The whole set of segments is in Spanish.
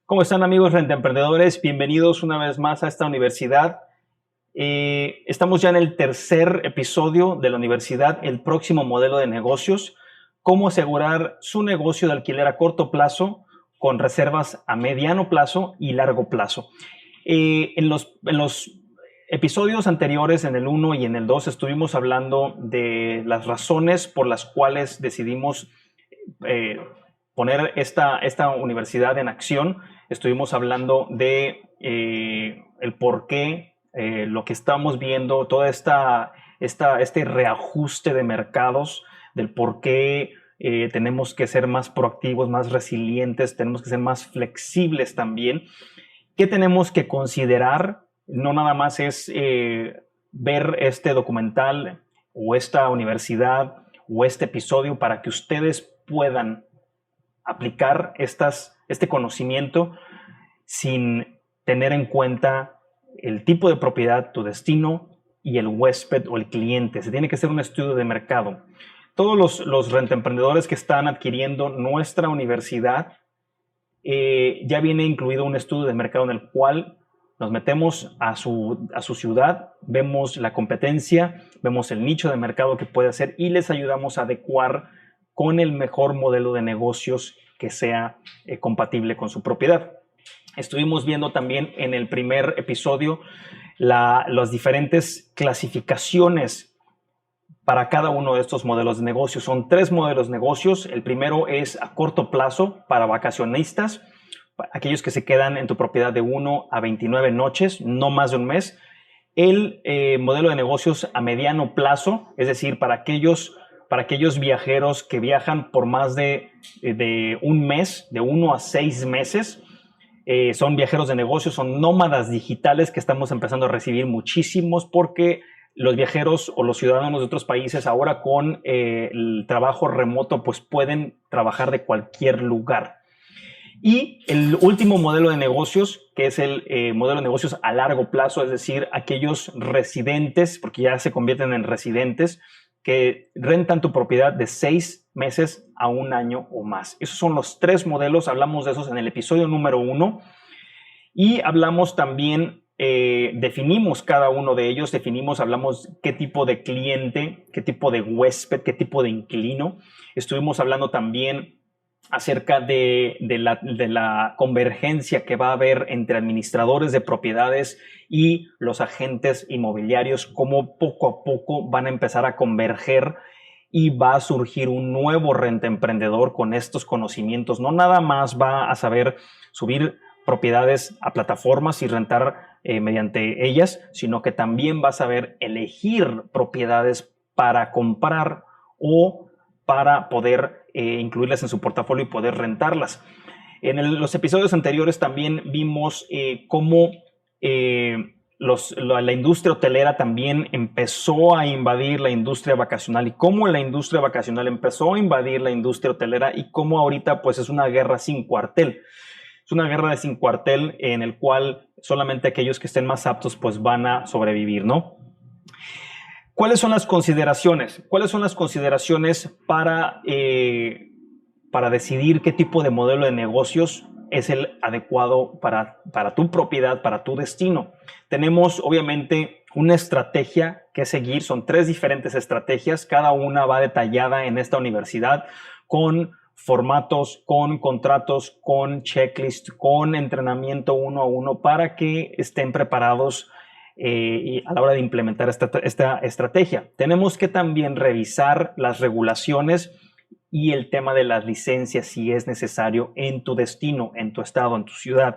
¿Cómo están, amigos rentemprendedores? Bienvenidos una vez más a esta universidad. Estamos ya en el tercer episodio de la universidad, el próximo modelo de negocios, cómo asegurar su negocio de alquiler a corto plazo con reservas a mediano plazo y largo plazo. En los episodios anteriores, en el 1 y en el 2, estuvimos hablando de las razones por las cuales decidimos poner esta universidad en acción. Estuvimos hablando de el por qué, lo que estamos viendo, todo este reajuste de mercados, del por qué tenemos que ser más proactivos, más resilientes, tenemos que ser más flexibles también. ¿Qué tenemos que considerar? No nada más es ver este documental o esta universidad o este episodio para que ustedes puedan aplicar este conocimiento sin tener en cuenta el tipo de propiedad, tu destino y el huésped o el cliente. Se tiene que hacer un estudio de mercado. Todos los rentemprendedores que están adquiriendo nuestra universidad, ya viene incluido un estudio de mercado en el cual nos metemos a su ciudad, vemos la competencia, vemos el nicho de mercado que puede hacer y les ayudamos a adecuar con el mejor modelo de negocios que sea compatible con su propiedad. Estuvimos viendo también en el primer episodio las diferentes clasificaciones para cada uno de estos modelos de negocios. Son 3 modelos de negocios. El primero es a corto plazo para vacacionistas, aquellos que se quedan en tu propiedad de 1 a 29 noches, no más de un mes. El modelo de negocios a mediano plazo, es decir, para aquellos viajeros que viajan por más de un mes, de 1 a 6 meses. Son viajeros de negocios, son nómadas digitales que estamos empezando a recibir muchísimos porque los viajeros o los ciudadanos de otros países ahora con el trabajo remoto pues pueden trabajar de cualquier lugar. Y el último modelo de negocios, que es el modelo de negocios a largo plazo, es decir, aquellos residentes, porque ya se convierten en residentes, que rentan tu propiedad de 6 meses a 1 año o más. Esos son los 3 modelos, hablamos de esos en el episodio número 1 y hablamos también, definimos cada uno de ellos, hablamos qué tipo de cliente, qué tipo de huésped, qué tipo de inquilino. Estuvimos hablando también acerca de la convergencia que va a haber entre administradores de propiedades y los agentes inmobiliarios, cómo poco a poco van a empezar a converger y va a surgir un nuevo rentemprendedor con estos conocimientos. No nada más va a saber subir propiedades a plataformas y rentar mediante ellas, sino que también va a saber elegir propiedades para comprar o para poder incluirlas en su portafolio y poder rentarlas. En los episodios anteriores también vimos cómo la industria hotelera también empezó a invadir la industria vacacional y cómo la industria vacacional empezó a invadir la industria hotelera y cómo ahorita pues es una guerra sin cuartel. Es una guerra sin cuartel en el cual solamente aquellos que estén más aptos pues van a sobrevivir, ¿no? ¿Cuáles son las consideraciones? ¿Cuáles son las consideraciones para decidir qué tipo de modelo de negocios es el adecuado para tu propiedad, para tu destino? Tenemos obviamente una estrategia que seguir, son 3 diferentes estrategias, cada una va detallada en esta universidad con formatos, con contratos, con checklist, con entrenamiento 1 a 1 para que estén preparados y a la hora de implementar esta estrategia. Tenemos que también revisar las regulaciones y el tema de las licencias si es necesario en tu destino, en tu estado, en tu ciudad.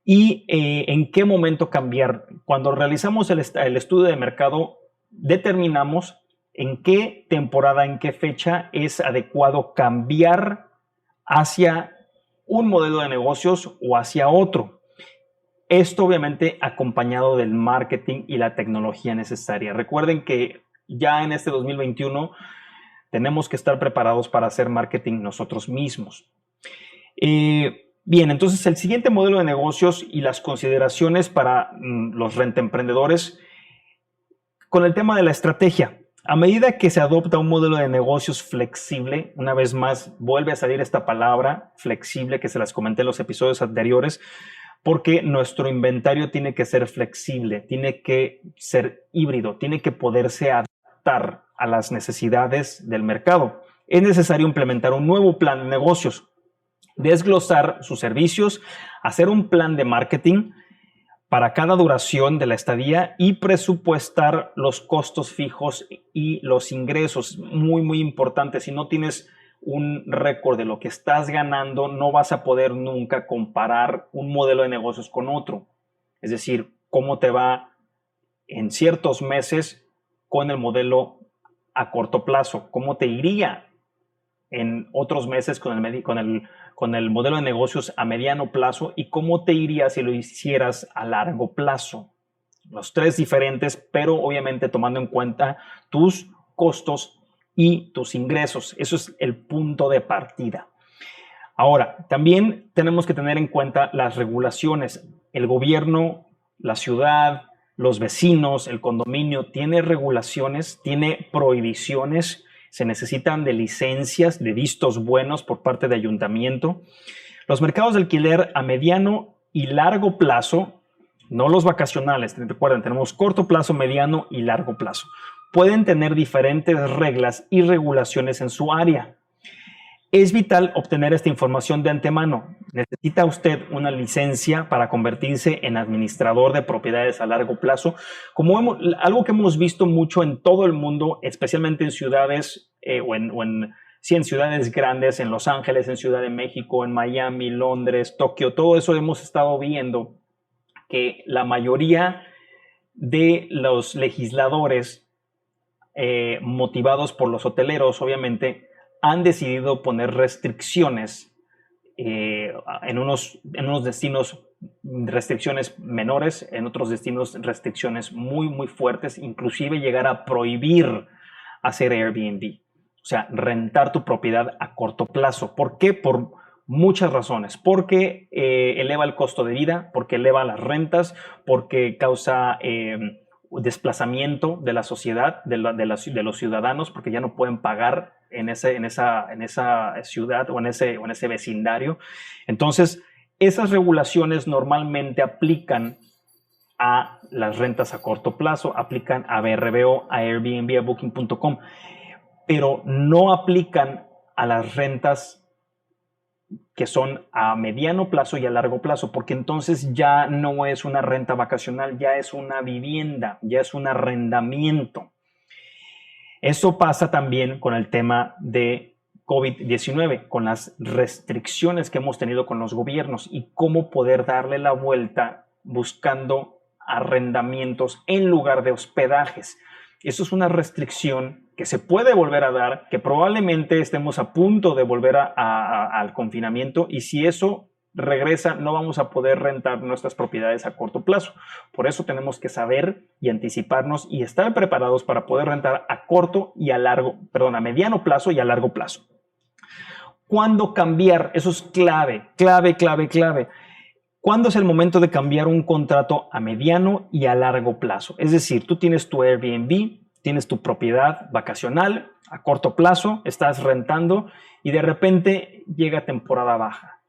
Y en qué momento cambiar. Cuando realizamos el estudio de mercado, determinamos en qué temporada, en qué fecha es adecuado cambiar hacia un modelo de negocios o hacia otro. Esto obviamente acompañado del marketing y la tecnología necesaria. Recuerden que ya en este 2021 Tenemos que estar preparados para hacer marketing nosotros mismos. Bien, entonces el siguiente modelo de negocios y las consideraciones para los rentemprendedores con el tema de la estrategia. A medida que se adopta un modelo de negocios flexible, una vez más vuelve a salir esta palabra flexible que se las comenté en los episodios anteriores, porque nuestro inventario tiene que ser flexible, tiene que ser híbrido, tiene que poderse adaptar a las necesidades del mercado. Es necesario implementar un nuevo plan de negocios, desglosar sus servicios, hacer un plan de marketing para cada duración de la estadía y presupuestar los costos fijos y los ingresos. Muy, muy importante. Si no tienes un récord de lo que estás ganando, no vas a poder nunca comparar un modelo de negocios con otro. Es decir, cómo te va en ciertos meses con el modelo a corto plazo, cómo te iría en otros meses con el modelo de negocios a mediano plazo y cómo te iría si lo hicieras a largo plazo. Los tres diferentes, pero obviamente tomando en cuenta tus costos y tus ingresos. Eso es el punto de partida. Ahora, también tenemos que tener en cuenta las regulaciones. El gobierno, la ciudad, los vecinos, el condominio, tiene regulaciones, tiene prohibiciones. Se necesitan de licencias, de vistos buenos por parte de ayuntamiento. Los mercados de alquiler a mediano y largo plazo, no los vacacionales, recuerden, tenemos corto plazo, mediano y largo plazo, pueden tener diferentes reglas y regulaciones en su área. Es vital obtener esta información de antemano. ¿Necesita usted una licencia para convertirse en administrador de propiedades a largo plazo? Algo que hemos visto mucho en todo el mundo, especialmente en ciudades en ciudades grandes, en Los Ángeles, en Ciudad de México, en Miami, Londres, Tokio, todo eso hemos estado viendo que la mayoría de los legisladores, motivados por los hoteleros, obviamente, han decidido poner restricciones en unos destinos, restricciones menores, en otros destinos restricciones muy, muy fuertes, inclusive llegar a prohibir hacer Airbnb, o sea, rentar tu propiedad a corto plazo. ¿Por qué? Por muchas razones. Porque eleva el costo de vida, porque eleva las rentas, porque causa desplazamiento de la sociedad, de los ciudadanos, porque ya no pueden pagar en esa ciudad o en ese vecindario. Entonces, esas regulaciones normalmente aplican a las rentas a corto plazo, aplican a VRBO, a Airbnb, a Booking.com, pero no aplican a las rentas que son a mediano plazo y a largo plazo, porque entonces ya no es una renta vacacional, ya es una vivienda, ya es un arrendamiento. Eso pasa también con el tema de COVID-19, con las restricciones que hemos tenido con los gobiernos y cómo poder darle la vuelta buscando arrendamientos en lugar de hospedajes. Eso es una restricción que se puede volver a dar, que probablemente estemos a punto de volver al confinamiento, y si eso regresa no vamos a poder rentar nuestras propiedades a corto plazo. Por eso tenemos que saber y anticiparnos y estar preparados para poder rentar a a mediano plazo y a largo plazo. ¿Cuándo cambiar? Eso es clave. ¿Cuándo es el momento de cambiar un contrato a mediano y a largo plazo? Es decir, tú tienes tu Airbnb, tienes tu propiedad vacacional a corto plazo, estás rentando y de repente llega temporada baja.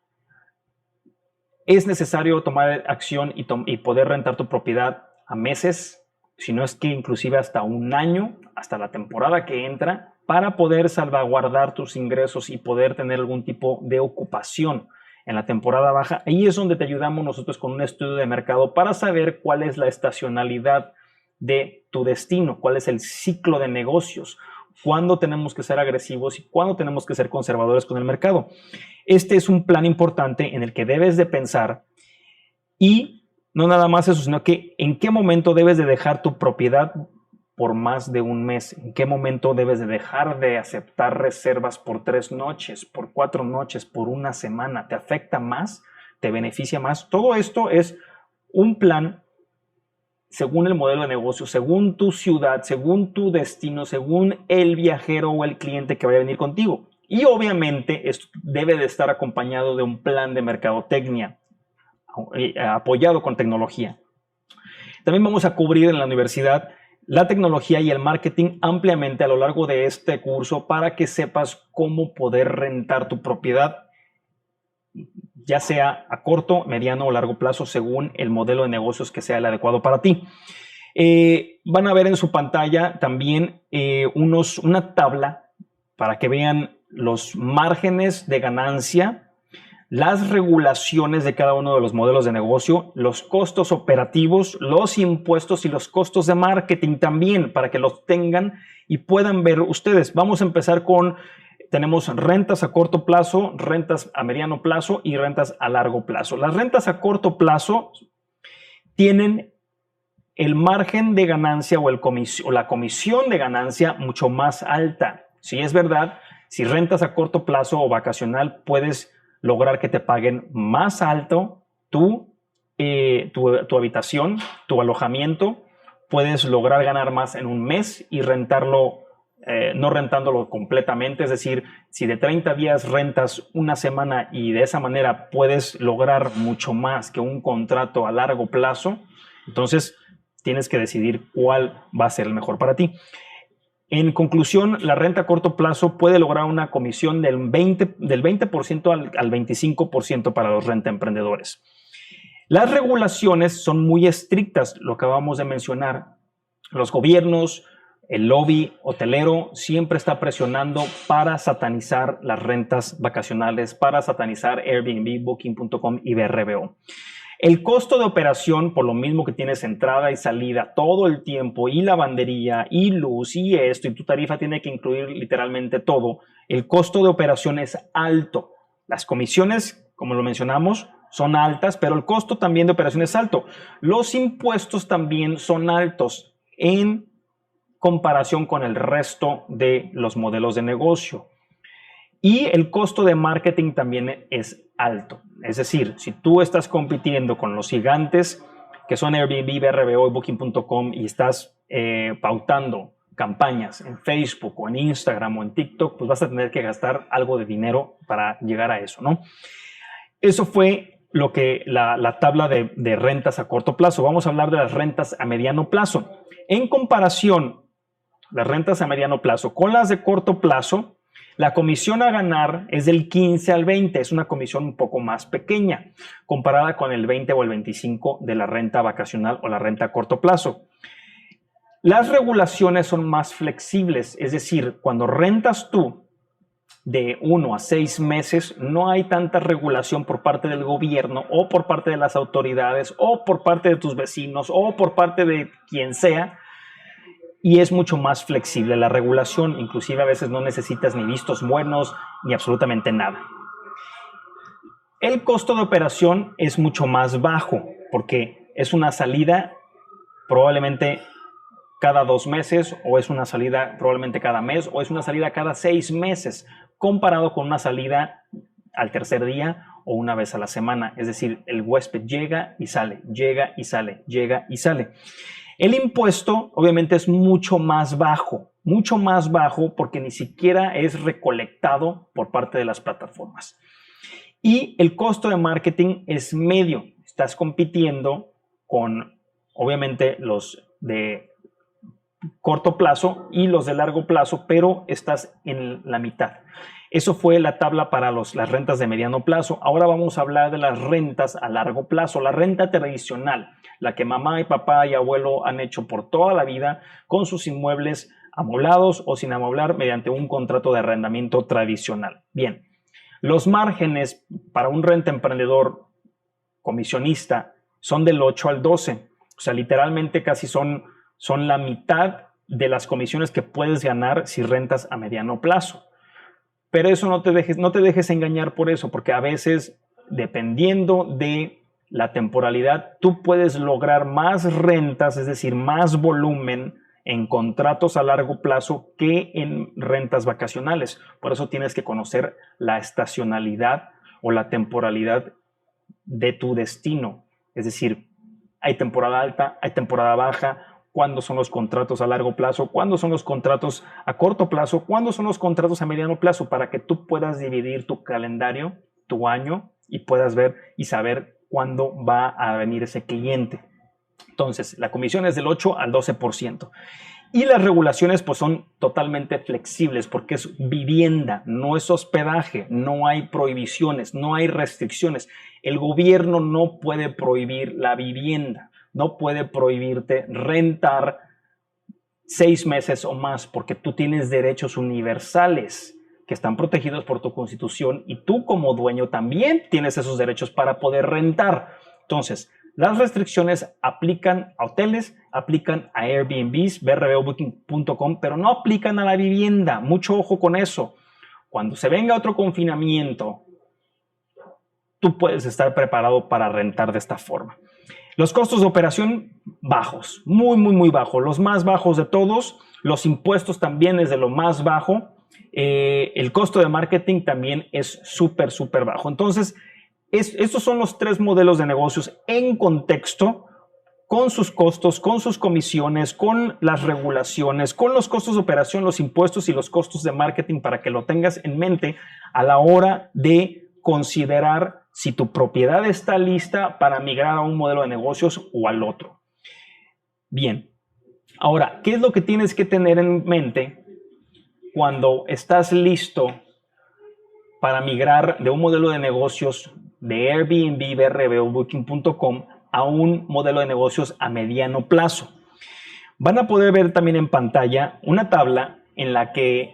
Es necesario tomar acción y poder rentar tu propiedad a meses, si no es que inclusive hasta un año, hasta la temporada que entra, para poder salvaguardar tus ingresos y poder tener algún tipo de ocupación en la temporada baja. Ahí es donde te ayudamos nosotros con un estudio de mercado para saber cuál es la estacionalidad de tu destino, cuál es el ciclo de negocios, cuándo tenemos que ser agresivos y cuándo tenemos que ser conservadores con el mercado. Este es un plan importante en el que debes de pensar, y no nada más eso, sino que en qué momento debes de dejar tu propiedad por más de un mes, en qué momento debes de dejar de aceptar reservas por 3 noches, por 4 noches, por una semana. ¿Te afecta más? ¿Te beneficia más? Todo esto es un plan según el modelo de negocio, según tu ciudad, según tu destino, según el viajero o el cliente que vaya a venir contigo. Y obviamente esto debe de estar acompañado de un plan de mercadotecnia apoyado con tecnología. También vamos a cubrir en la universidad la tecnología y el marketing ampliamente a lo largo de este curso para que sepas cómo poder rentar tu propiedad, ya sea a corto, mediano o largo plazo, según el modelo de negocios que sea el adecuado para ti. Van a ver en su pantalla también una tabla para que vean los márgenes de ganancia, las regulaciones de cada uno de los modelos de negocio, los costos operativos, los impuestos y los costos de marketing también, para que los tengan y puedan ver ustedes. Vamos a empezar tenemos rentas a corto plazo, rentas a mediano plazo y rentas a largo plazo. Las rentas a corto plazo tienen el margen de ganancia o la comisión de ganancia mucho más alta. Si es verdad, si rentas a corto plazo o vacacional, puedes lograr que te paguen más alto tu habitación, tu alojamiento. Puedes lograr ganar más en un mes y rentarlo, no rentándolo completamente. Es decir, si de 30 días rentas una semana y de esa manera puedes lograr mucho más que un contrato a largo plazo, entonces tienes que decidir cuál va a ser el mejor para ti. En conclusión, la renta a corto plazo puede lograr una comisión del 20% al 25% para los rentemprendedores. Las regulaciones son muy estrictas, lo que acabamos de mencionar. Los gobiernos, el lobby hotelero siempre está presionando para satanizar las rentas vacacionales, para satanizar Airbnb, Booking.com y VRBO. El costo de operación, por lo mismo que tienes entrada y salida todo el tiempo, y lavandería, y luz, y esto, y tu tarifa tiene que incluir literalmente todo, el costo de operación es alto. Las comisiones, como lo mencionamos, son altas, pero el costo también de operación es alto. Los impuestos también son altos en comparación con el resto de los modelos de negocio. Y el costo de marketing también es alto. Es decir, si tú estás compitiendo con los gigantes que son Airbnb, VRBO y Booking.com y estás pautando campañas en Facebook o en Instagram o en TikTok, pues vas a tener que gastar algo de dinero para llegar a eso, ¿no? Eso fue la tabla de rentas a corto plazo. Vamos a hablar de las rentas a mediano plazo. En comparación, las rentas a mediano plazo con las de corto plazo, la comisión a ganar es del 15 al 20, es una comisión un poco más pequeña, comparada con el 20 o el 25 de la renta vacacional o la renta a corto plazo. Las regulaciones son más flexibles, es decir, cuando rentas tú de 1 a 6 meses, no hay tanta regulación por parte del gobierno o por parte de las autoridades o por parte de tus vecinos o por parte de quien sea. Y es mucho más flexible la regulación, inclusive a veces no necesitas ni vistos buenos ni absolutamente nada. El costo de operación es mucho más bajo porque es una salida probablemente cada 2 meses o es una salida probablemente cada mes o es una salida cada 6 meses comparado con una salida al tercer día o una vez a la semana. Es decir, el huésped llega y sale, llega y sale, llega y sale. El impuesto obviamente es mucho más bajo porque ni siquiera es recolectado por parte de las plataformas. Y el costo de marketing es medio. Estás compitiendo con obviamente los de corto plazo y los de largo plazo, pero estás en la mitad. Eso fue la tabla para las rentas de mediano plazo. Ahora vamos a hablar de las rentas a largo plazo. La renta tradicional, la que mamá y papá y abuelo han hecho por toda la vida con sus inmuebles amoblados o sin amoblar mediante un contrato de arrendamiento tradicional. Bien, los márgenes para un renta emprendedor comisionista son del 8 al 12. O sea, literalmente casi son la mitad de las comisiones que puedes ganar si rentas a mediano plazo. Pero eso no te dejes engañar por eso, porque a veces, dependiendo de la temporalidad, tú puedes lograr más rentas, es decir, más volumen en contratos a largo plazo que en rentas vacacionales. Por eso tienes que conocer la estacionalidad o la temporalidad de tu destino. Es decir, hay temporada alta, hay temporada baja, cuándo son los contratos a largo plazo, cuándo son los contratos a corto plazo, cuándo son los contratos a mediano plazo, para que tú puedas dividir tu calendario, tu año, y puedas ver y saber cuándo va a venir ese cliente. Entonces, la comisión es del 8 al 12%. Y las regulaciones pues son totalmente flexibles porque es vivienda, no es hospedaje, no hay prohibiciones, no hay restricciones. El gobierno no puede prohibir la vivienda, no puede prohibirte rentar 6 meses o más porque tú tienes derechos universales que están protegidos por tu constitución y tú como dueño también tienes esos derechos para poder rentar. Entonces, las restricciones aplican a hoteles, aplican a Airbnbs, brbbooking.com, pero no aplican a la vivienda. Mucho ojo con eso. Cuando se venga otro confinamiento, tú puedes estar preparado para rentar de esta forma. Los costos de operación bajos, muy bajos, los más bajos de todos. Los impuestos también es de lo más bajo. El costo de marketing también es súper bajo. Entonces, estos son los 3 modelos de negocios en contexto, con sus costos, con sus comisiones, con las regulaciones, con los costos de operación, los impuestos y los costos de marketing, para que lo tengas en mente a la hora de considerar si tu propiedad está lista para migrar a un modelo de negocios o al otro. Bien, ahora, ¿qué es lo que tienes que tener en mente cuando estás listo para migrar de un modelo de negocios de Airbnb, brbbooking.com a un modelo de negocios a mediano plazo? Van a poder ver también en pantalla una tabla en la que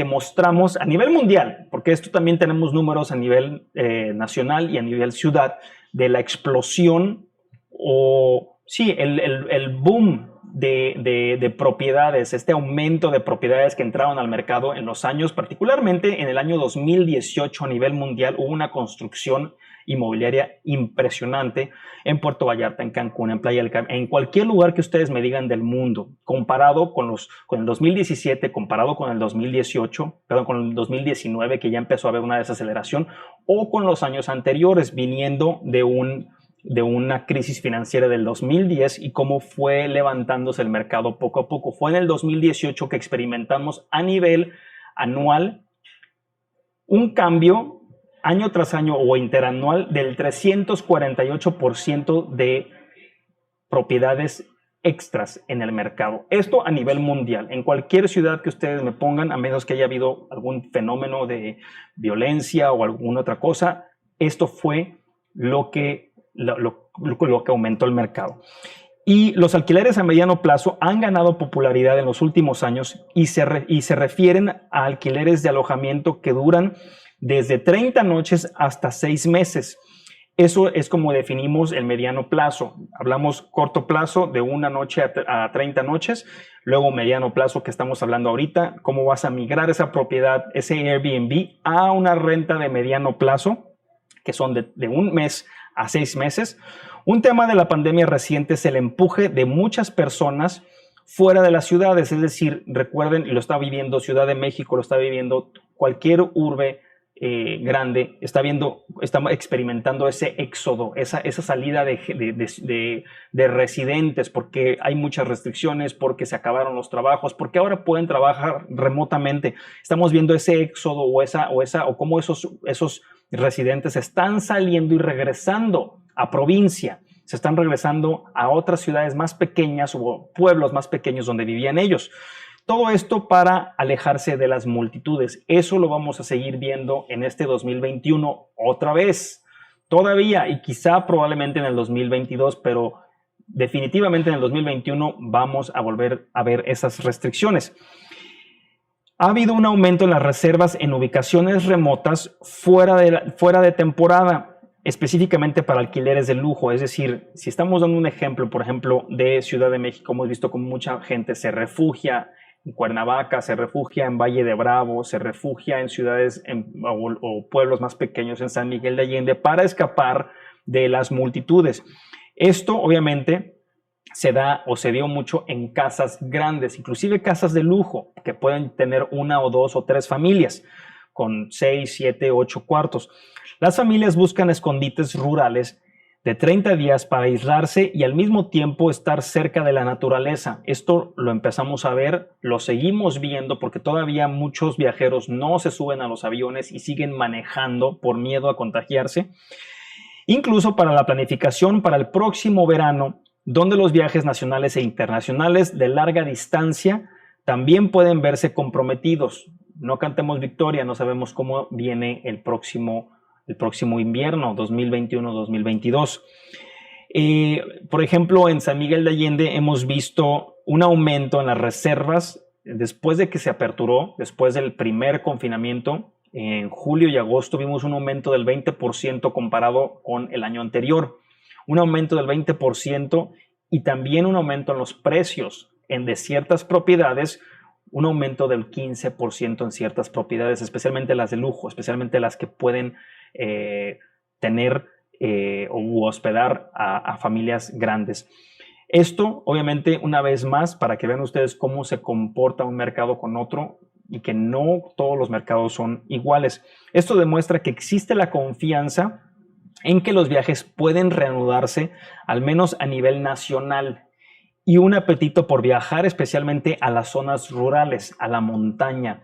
mostramos a nivel mundial, porque esto también tenemos números a nivel nacional y a nivel ciudad, de la explosión o sí, el boom de propiedades, este aumento de propiedades que entraron al mercado en los años, particularmente en el año 2018 a nivel mundial, hubo una construcción inmobiliaria impresionante en Puerto Vallarta, en Cancún, en Playa del Carmen, en cualquier lugar que ustedes me digan del mundo, comparado con el 2017, comparado con el 2018, perdón, con el 2019, que ya empezó a haber una desaceleración, o con los años anteriores, viniendo de una crisis financiera del 2010 y cómo fue levantándose el mercado poco a poco. Fue en el 2018 que experimentamos a nivel anual un cambio año tras año o interanual del 348% de propiedades extras en el mercado. Esto a nivel mundial. En cualquier ciudad que ustedes me pongan, a menos que haya habido algún fenómeno de violencia o alguna otra cosa, esto fue lo que aumentó el mercado. Y los alquileres a mediano plazo han ganado popularidad en los últimos años y se refieren a alquileres de alojamiento que duran desde 30 noches hasta 6 meses. Eso es como definimos el mediano plazo. Hablamos corto plazo de 1 noche a 30 noches, luego mediano plazo que estamos hablando ahorita, cómo vas a migrar esa propiedad, ese Airbnb, a una renta de mediano plazo, que son de 1 mes a 6 meses. Un tema de la pandemia reciente es el empuje de muchas personas fuera de las ciudades, es decir, recuerden, lo está viviendo Ciudad de México, lo está viviendo cualquier urbe grande, está experimentando ese éxodo, esa salida de residentes, porque hay muchas restricciones, porque se acabaron los trabajos, porque ahora pueden trabajar remotamente. Estamos viendo ese éxodo o cómo esos residentes están saliendo y regresando a provincia, se están regresando a otras ciudades más pequeñas o pueblos más pequeños donde vivían ellos. Todo esto para alejarse de las multitudes. Eso lo vamos a seguir viendo en este 2021 otra vez, todavía, y quizá probablemente en el 2022, pero definitivamente en el 2021 vamos a volver a ver esas restricciones. Ha habido un aumento en las reservas en ubicaciones remotas fuera de temporada, específicamente para alquileres de lujo. Es decir, si estamos dando un ejemplo, por ejemplo, de Ciudad de México, hemos visto cómo mucha gente se refugia en Cuernavaca, se refugia en Valle de Bravo, se refugia en ciudades o pueblos más pequeños en San Miguel de Allende para escapar de las multitudes. Esto obviamente se dio mucho en casas grandes, inclusive casas de lujo, que pueden tener 1 o 2 o 3 familias con 6, 7, 8 cuartos. Las familias buscan escondites rurales de 30 días para aislarse y al mismo tiempo estar cerca de la naturaleza. Esto lo empezamos a ver, lo seguimos viendo porque todavía muchos viajeros no se suben a los aviones y siguen manejando por miedo a contagiarse. Incluso para la planificación para el próximo verano, donde los viajes nacionales e internacionales de larga distancia también pueden verse comprometidos. No cantemos victoria, no sabemos cómo viene el próximo invierno, 2021-2022. Por ejemplo, en San Miguel de Allende hemos visto un aumento en las reservas después de que se aperturó, después del primer confinamiento. En julio y agosto vimos un aumento del 20% comparado con el año anterior. Un aumento del 20% y también un aumento en los precios de ciertas propiedades, un aumento del 15% en ciertas propiedades, especialmente las de lujo, especialmente las que pueden tener o hospedar a familias grandes. Esto, obviamente, una vez más, para que vean ustedes cómo se comporta un mercado con otro y que no todos los mercados son iguales. Esto demuestra que existe la confianza en que los viajes pueden reanudarse, al menos a nivel nacional, y un apetito por viajar, especialmente a las zonas rurales, a la montaña.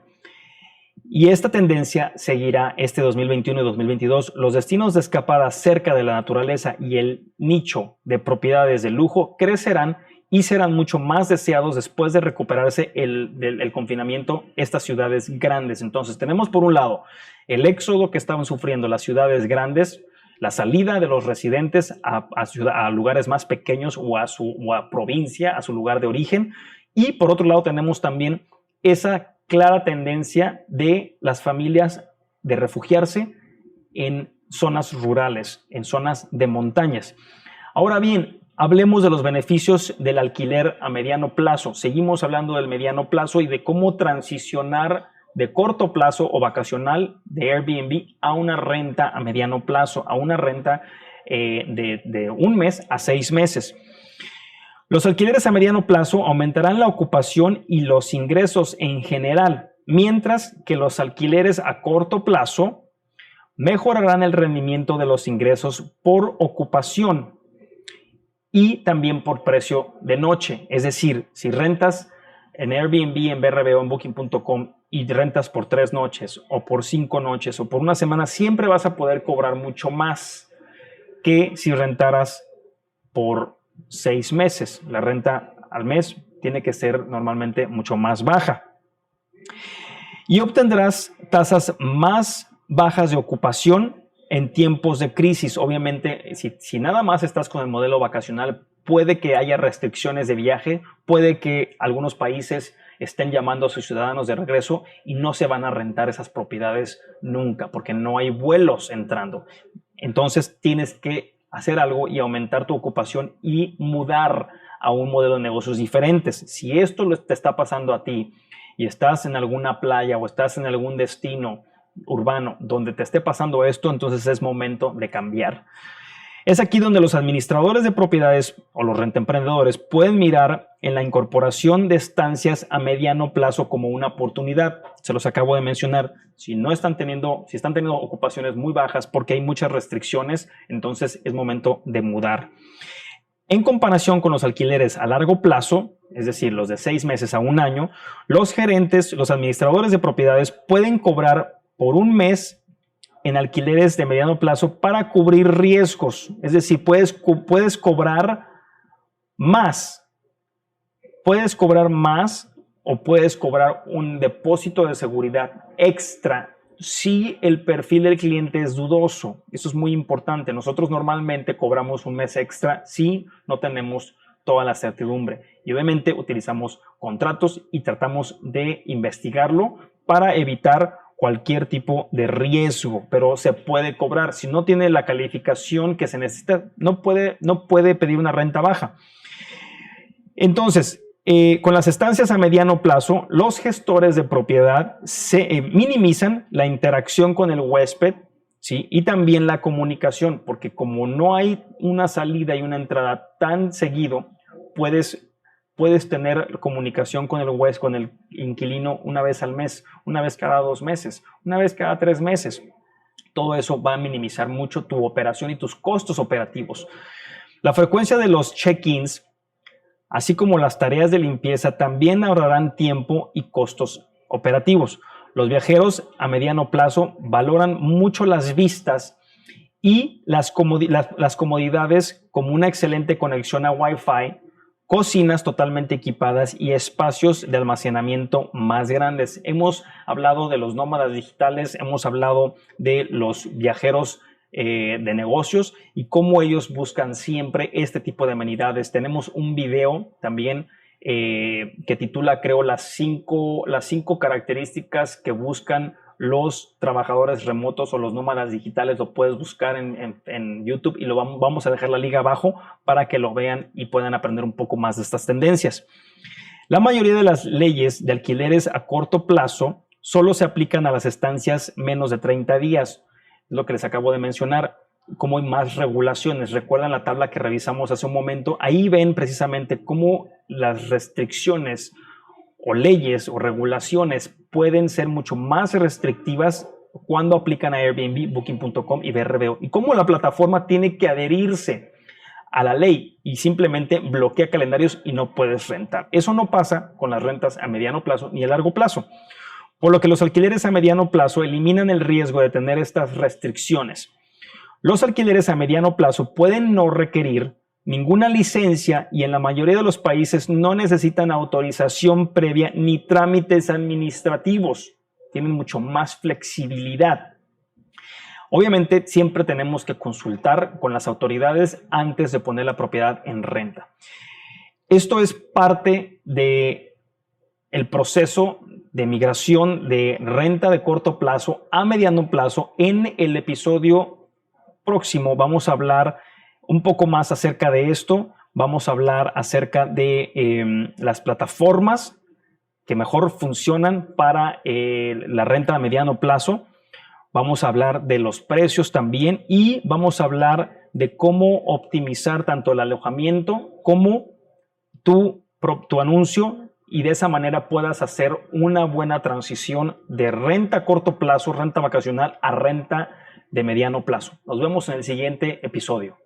Y esta tendencia seguirá este 2021 y 2022. Los destinos de escapada cerca de la naturaleza y el nicho de propiedades de lujo crecerán y serán mucho más deseados después de recuperarse el confinamiento estas ciudades grandes. Entonces tenemos por un lado el éxodo que estaban sufriendo las ciudades grandes, la salida de los residentes a lugares más pequeños o a provincia, a su lugar de origen. Y por otro lado tenemos también esa clara tendencia de las familias de refugiarse en zonas rurales, en zonas de montañas. Ahora bien, hablemos de los beneficios del alquiler a mediano plazo. Seguimos hablando del mediano plazo y de cómo transicionar de corto plazo o vacacional de Airbnb a una renta a mediano plazo, a una renta de 1 mes a 6 meses. Los alquileres a mediano plazo aumentarán la ocupación y los ingresos en general, mientras que los alquileres a corto plazo mejorarán el rendimiento de los ingresos por ocupación y también por precio de noche. Es decir, si rentas en Airbnb, en BRB o en Booking.com y rentas por 3 noches o por 5 noches o por una semana, siempre vas a poder cobrar mucho más que si rentaras por 6 meses. La renta al mes tiene que ser normalmente mucho más baja. Y obtendrás tasas más bajas de ocupación en tiempos de crisis. Obviamente, si nada más estás con el modelo vacacional, puede que haya restricciones de viaje, puede que algunos países estén llamando a sus ciudadanos de regreso y no se van a rentar esas propiedades nunca porque no hay vuelos entrando. Entonces tienes que hacer algo y aumentar tu ocupación y mudar a un modelo de negocios diferentes. Si esto te está pasando a ti y estás en alguna playa o estás en algún destino urbano donde te esté pasando esto, entonces es momento de cambiar. Es aquí donde los administradores de propiedades o los rentemprendedores pueden mirar en la incorporación de estancias a mediano plazo como una oportunidad. Se los acabo de mencionar. Si están teniendo ocupaciones muy bajas porque hay muchas restricciones, entonces es momento de mudar. En comparación con los alquileres a largo plazo, es decir, los de 6 meses a 1 año, los gerentes, los administradores de propiedades pueden cobrar por 1 mes en alquileres de mediano plazo para cubrir riesgos. Es decir, puedes cobrar más. Puedes cobrar más o puedes cobrar un depósito de seguridad extra si el perfil del cliente es dudoso. Eso es muy importante. Nosotros normalmente cobramos 1 mes extra si no tenemos toda la certidumbre. Y obviamente utilizamos contratos y tratamos de investigarlo para evitar cualquier tipo de riesgo, pero se puede cobrar. Si no tiene la calificación que se necesita, no puede pedir una renta baja. Entonces, con las estancias a mediano plazo, los gestores de propiedad minimizan la interacción con el huésped, ¿sí? Y también la comunicación, porque como no hay una salida y una entrada tan seguido, puedes tener comunicación con el inquilino 1 vez al mes, 1 vez cada 2 meses, 1 vez cada 3 meses. Todo eso va a minimizar mucho tu operación y tus costos operativos. La frecuencia de los check-ins, así como las tareas de limpieza, también ahorrarán tiempo y costos operativos. Los viajeros a mediano plazo valoran mucho las vistas y las comodidades, como una excelente conexión a Wi-Fi, cocinas totalmente equipadas y espacios de almacenamiento más grandes. Hemos hablado de los nómadas digitales, hemos hablado de los viajeros de negocios y cómo ellos buscan siempre este tipo de amenidades. Tenemos un video también que titula, creo, las cinco características que buscan los trabajadores remotos o los nómadas digitales. Lo puedes buscar en YouTube y vamos a dejar la liga abajo para que lo vean y puedan aprender un poco más de estas tendencias. La mayoría de las leyes de alquileres a corto plazo solo se aplican a las estancias menos de 30 días. Lo que les acabo de mencionar, cómo hay más regulaciones. Recuerdan la tabla que revisamos hace un momento. Ahí ven precisamente cómo las restricciones o leyes o regulaciones pueden ser mucho más restrictivas cuando aplican a Airbnb, Booking.com y VRBO, y cómo la plataforma tiene que adherirse a la ley y simplemente bloquea calendarios y no puedes rentar. Eso no pasa con las rentas a mediano plazo ni a largo plazo, por lo que los alquileres a mediano plazo eliminan el riesgo de tener estas restricciones. Los alquileres a mediano plazo pueden no requerir ninguna licencia y en la mayoría de los países no necesitan autorización previa ni trámites administrativos. Tienen mucho más flexibilidad. Obviamente siempre tenemos que consultar con las autoridades antes de poner la propiedad en renta. Esto es parte del proceso de migración de renta de corto plazo a mediano plazo. En el episodio próximo vamos a hablar un poco más acerca de esto. Vamos a hablar acerca de las plataformas que mejor funcionan para la renta a mediano plazo. Vamos a hablar de los precios también y vamos a hablar de cómo optimizar tanto el alojamiento como tu anuncio, y de esa manera puedas hacer una buena transición de renta a corto plazo, renta vacacional, a renta de mediano plazo. Nos vemos en el siguiente episodio.